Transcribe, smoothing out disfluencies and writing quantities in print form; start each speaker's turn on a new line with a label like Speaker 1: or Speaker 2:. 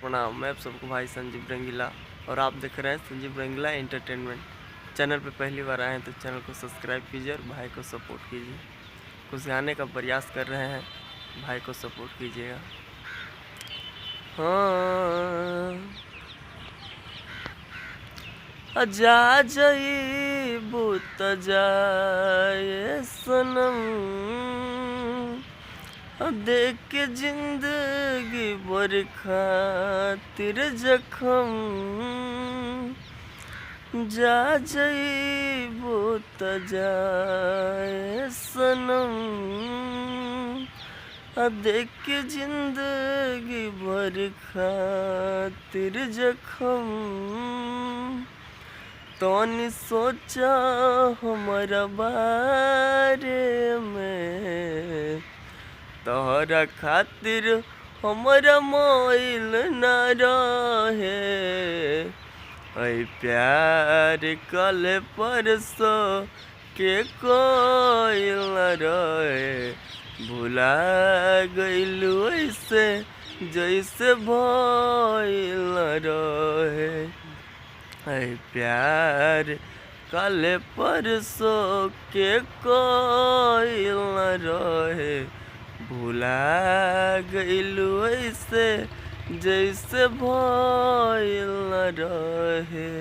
Speaker 1: प्रणाम। मैं आप सबको भाई संजीव रंगीला और आप देख रहे हैं संजीव रंगीला एंटरटेनमेंट। चैनल पे पहली बार आए हैं तो चैनल को सब्सक्राइब कीजिए और भाई को सपोर्ट कीजिए। कुछ गाने का प्रयास कर रहे हैं, भाई को सपोर्ट कीजिएगा। हाँ, जा जईबू त जाए सनम, देख के जिंदगी भर खातिर जखम। जा जईबू त जाए सनम, देख के जिंदगी भर खातिर जखम। तोनी सोचा हमारा बारे में, तोहरा खातिर हमारा मोइल न रहे। ऐ प्यार कल परसों के कोइल न रहे। भुला गइलू ऐसे जैसे भइल न रहे। ऐ प्यार कल परसों के कोइल न रहे। भुला गइलू ऐसे जैसे भइल न रहे।